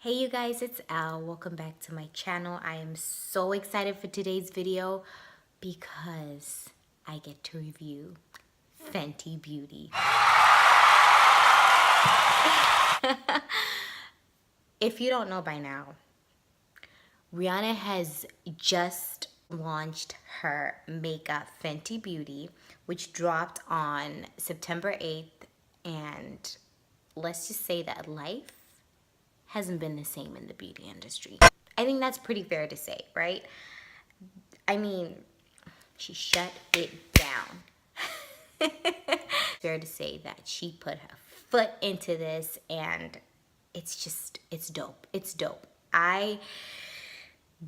Hey you guys, it's Al. Welcome back to my channel. I am so excited for today's video because I get to review Fenty Beauty. If you don't know by now, Rihanna has just launched her makeup Fenty Beauty, which dropped on September 8th, and let's just say that life hasn't been the same in the beauty industry. I think that's pretty fair to say, right? I mean, she shut it down. Fair to say that she put her foot into this, and it's dope. It's dope. I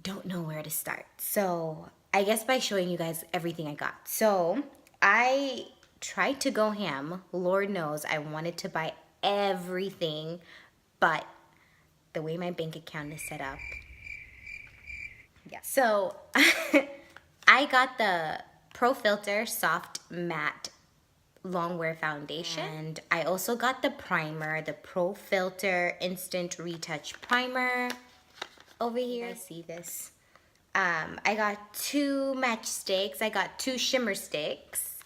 don't know where to start. So I guess by showing you guys everything I got. So I tried to go ham. Lord knows I wanted to buy everything, but the way my bank account is set up. Yeah. So I got the Pro Filt'r Soft Matte Longwear Foundation. And I also got the primer, the Pro Filt'r Instant Retouch Primer. Over here, I see this. I got 2 matchsticks. I got 2 shimmer sticks.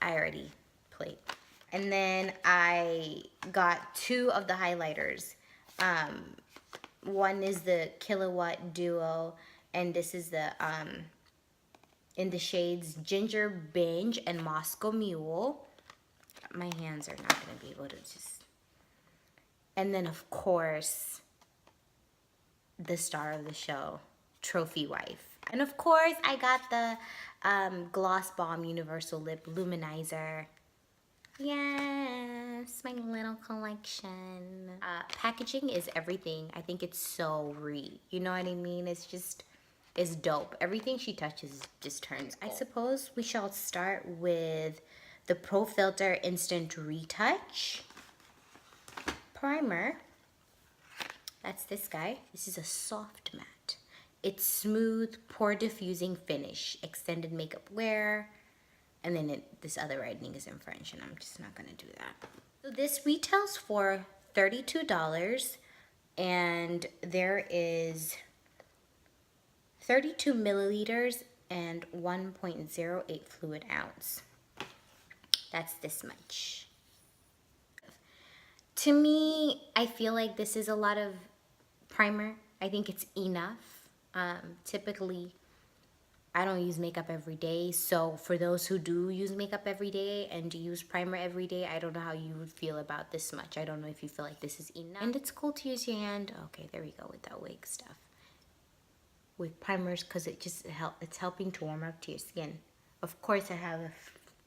I already played. And then I got 2 of the highlighters. One is the Killawatt Duo, and this is the in the shades Ginger Binge and Moscow Mule. My hands are not gonna be able to just. And then of course, the star of the show, Trophy Wife. And of course, I got the Gloss Bomb Universal Lip Luminizer. Yes, my little collection. Packaging is everything. I think it's so you know what I mean? It's dope. Everything she touches just turns gold. I suppose we shall start with the Pro Filt'r Instant Retouch Primer. That's this guy. This is a soft matte. It's smooth, pore diffusing finish, extended makeup wear. And then this other writing is in French, and I'm just not gonna do that. So this retails for $32, and there is 32 milliliters and 1.08 fluid ounce. That's this much. To me, I feel like this is a lot of primer. I think it's enough. Typically, I don't use makeup every day, so for those who do use makeup every day and use primer every day, I don't know how you would feel about this much. I don't know if you feel like this is enough. And it's cool to use your hand. Okay, there we go with that wig stuff. With primers, because it's helping to warm up to your skin. Of course, I have a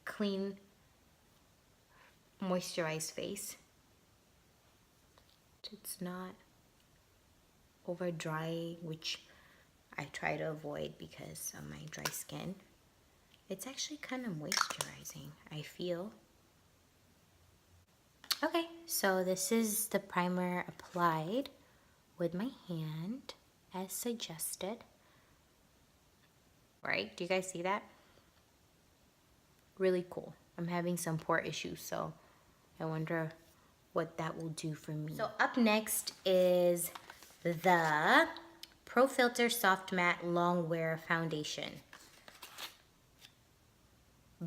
clean, moisturized face. It's not over dry, which I try to avoid because of my dry skin. It's actually kind of moisturizing, I feel. Okay, so this is the primer applied with my hand as suggested. Right? Do you guys see that? Really cool. I'm having some pore issues, so I wonder what that will do for me. So up next is the Pro Filt'r Soft Matte Longwear Foundation.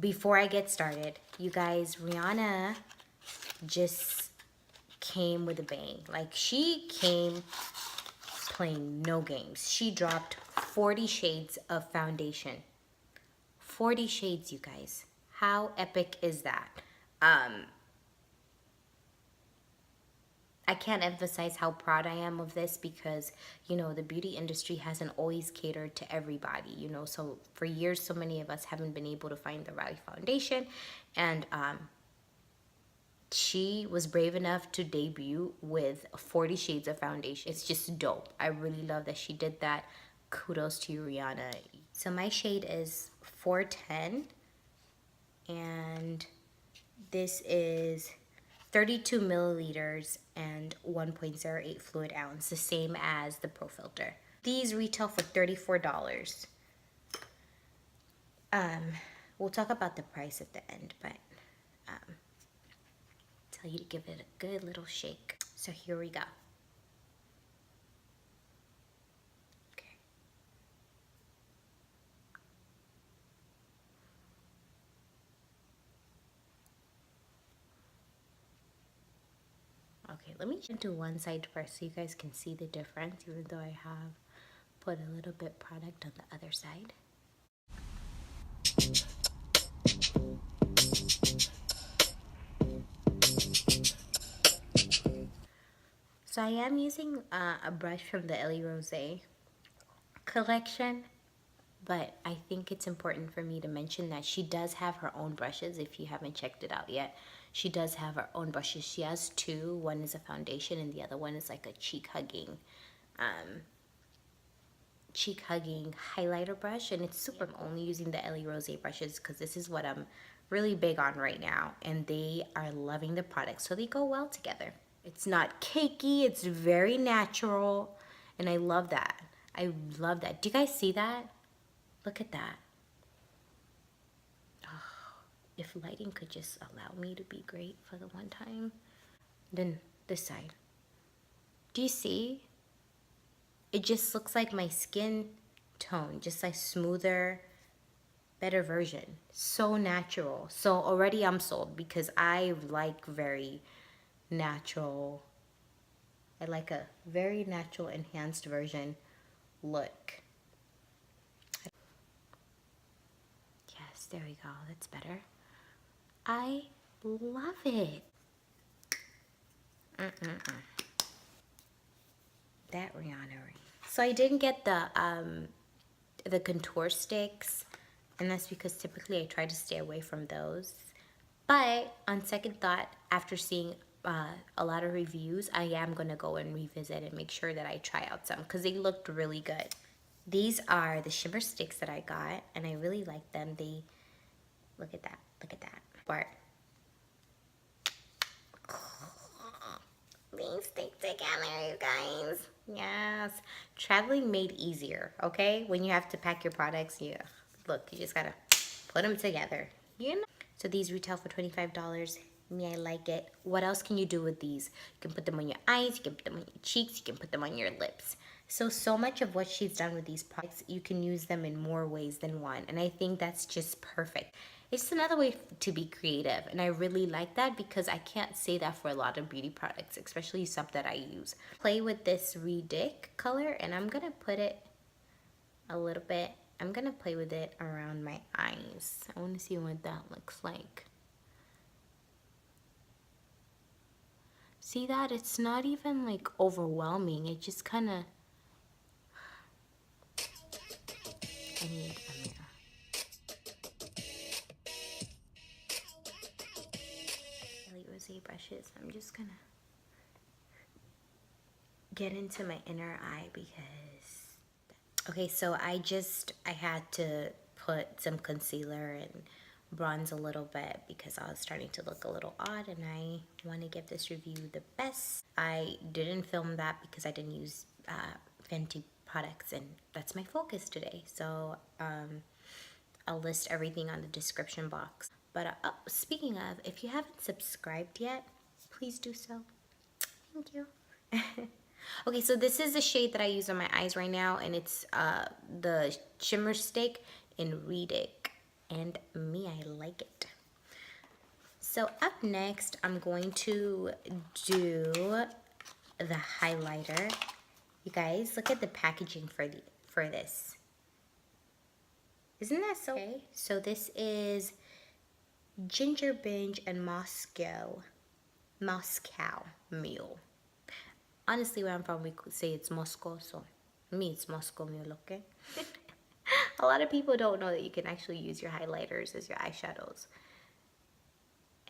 Before I get started, you guys, Rihanna just came with a bang. Like, she came playing no games. She dropped 40 shades of foundation. 40 shades, you guys. How epic is that? I can't emphasize how proud I am of this because, you know, the beauty industry hasn't always catered to everybody, you know. So for years, so many of us haven't been able to find the right foundation. And she was brave enough to debut with 40 shades of foundation. It's just dope. I really love that she did that. Kudos to you, Rihanna. So my shade is 410. And this is 32 milliliters and 1.08 fluid ounce, the same as the Pro Filt'r. These retail for $34. We'll talk about the price at the end, but tell you to give it a good little shake. So here we go. let me just do one side first so you guys can see the difference, even though I have put a little bit product on the other side. So I am using a brush from the Ellie Rose collection, but I think it's important for me to mention that she does have her own brushes. If you haven't checked it out yet, she does have her own brushes. She has two. One is a foundation and the other one is like a cheek hugging highlighter brush, and it's super. I'm only using the Ellie Rose brushes because this is what I'm really big on right now, and they are loving the product, so they go well together. It's not cakey, it's very natural, and I love that. I love that. Do you guys see that? Look at that. Oh, if lighting could just allow me to be great for the one time. Then this side. Do you see? It just looks like my skin tone, just like smoother, better version. So natural. So already I'm sold because I like very natural. I like a very natural enhanced version look. Yes, there we go. That's better. I love it. That Rihanna ring. So I didn't get the contour sticks, and that's because typically I try to stay away from those. But on second thought, after seeing a lot of reviews, I am gonna go and revisit and make sure that I try out some because they looked really good. These are the Shimmer sticks that I got, and I really like them. They, look at that, look at that. But these stick together, you guys. Yes, traveling made easier, okay? When you have to pack your products, look, you just gotta put them together, you know? So these retail for $25. Me, I like it. What else can you do with these? You can put them on your eyes, you can put them on your cheeks, you can put them on your lips. So much of what she's done with these products, you can use them in more ways than one. And I think that's just perfect. It's another way to be creative. And I really like that because I can't say that for a lot of beauty products, especially stuff that I use. Play with this Retouch color, and I'm gonna put it a little bit. I'm gonna play with it around my eyes. I wanna see what that looks like. See that? It's not even like overwhelming. It just kind of... I need a mirror. Ellie Rose brushes. I'm just gonna get into my inner eye because... Okay, so I had to put some concealer and bronze a little bit because I was starting to look a little odd, and I want to give this review the best. I didn't film that because I didn't use Fenty products, and that's my focus today. So I'll list everything on the description box. But speaking of, if you haven't subscribed yet, please do so. Thank you. Okay, so this is the shade that I use on my eyes right now, and it's the Shimmer Stick in Retouch. And me, I like it. So up next, I'm going to do the highlighter. You guys, look at the packaging for this. Isn't that so? Okay, so this is Ginger Binge and Moscow Mule. Honestly, where I'm from, we could say it's Moscow, so me, it's Moscow Mule, okay? A lot of people don't know that you can actually use your highlighters as your eyeshadows.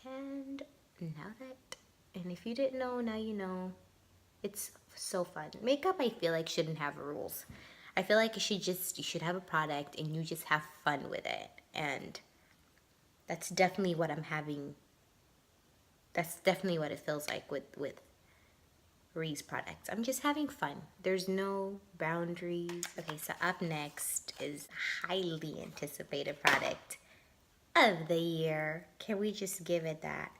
And if you didn't know, now you know. It's so fun. Makeup, I feel like, shouldn't have rules. I feel like you should have a product and you just have fun with it. And that's definitely what I'm having. That's definitely what it feels like with RIHview products. I'm just having fun. There's no boundaries. Okay, so up next is highly anticipated product of the year. Can we just give it that?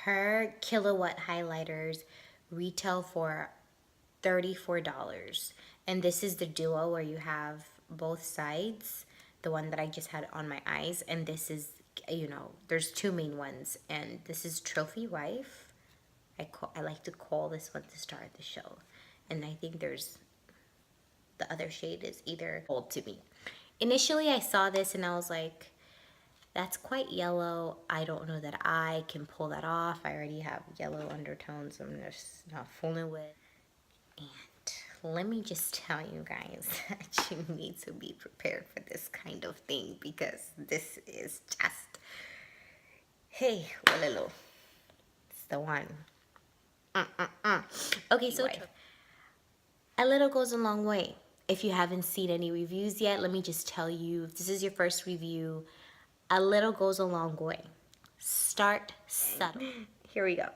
Her Killawatt highlighters retail for $34. And this is the duo where you have both sides, the one that I just had on my eyes, and this is, you know, there's two main ones, and this is Trophy Wife. I like to call this one the star of the show, and I think there's the other shade is either old to me. Initially I saw this and I was like, that's quite yellow. I don't know that I can pull that off. I already have yellow undertones I'm just not fooling with. And let me just tell you guys that you need to be prepared for this kind of thing, because this is just, hey, Walalo. It's the one. Okay, so a little goes a long way. If you haven't seen any reviews yet, let me just tell you, if this is your first review, a little goes a long way. Start subtle. Here we go.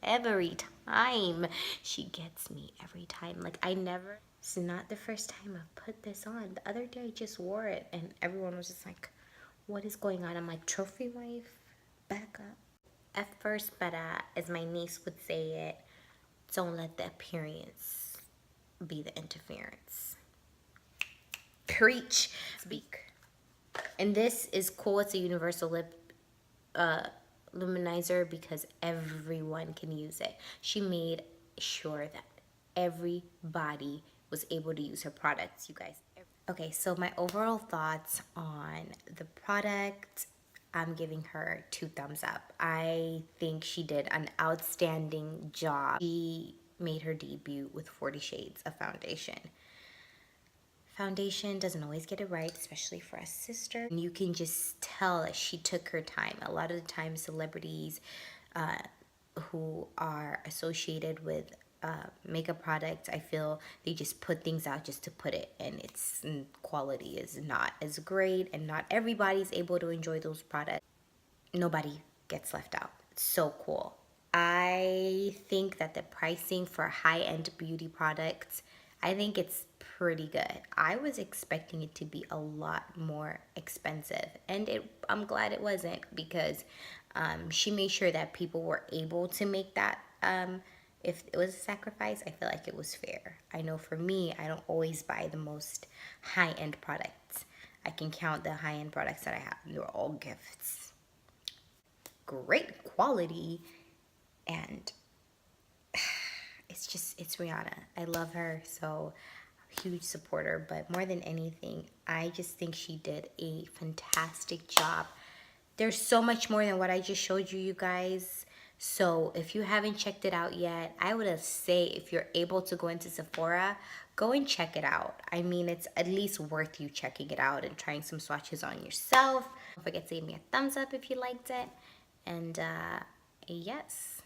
Every time. She gets me every time. Like, it's not the first time I've put this on. The other day I just wore it and everyone was just like, what is going on? I'm like, Trophy Wife, back up. At first, but as my niece would say it, don't let the appearance be the interference. Preach. Speak. And this is cool. It's a universal lip luminizer because everyone can use it. She made sure that everybody was able to use her products, you guys. Okay, so my overall thoughts on the product, I'm giving her 2 thumbs up. I think she did an outstanding job. She made her debut with 40 shades of foundation. Foundation doesn't always get it right, especially for a sister. And you can just tell that she took her time. A lot of the time, celebrities who are associated with makeup products, I feel they just put things out just to put it, and its quality is not as great, and not everybody's able to enjoy those products. Nobody gets left out. It's so cool. I think that the pricing for high-end beauty products, I think it's pretty good. I was expecting it to be a lot more expensive, and I'm glad it wasn't, because she made sure that people were able to make that. If it was a sacrifice, I feel like it was fair. I know for me, I don't always buy the most high-end products. I can count the high-end products that I have. They're all gifts. Great quality, and it's Rihanna. I love her, so huge supporter. But more than anything, I just think she did a fantastic job. There's so much more than what I just showed you, you guys. So if you haven't checked it out yet, I would say if you're able to go into Sephora, go and check it out. I mean, it's at least worth you checking it out and trying some swatches on yourself. Don't forget to give me a thumbs up if you liked it. And yes.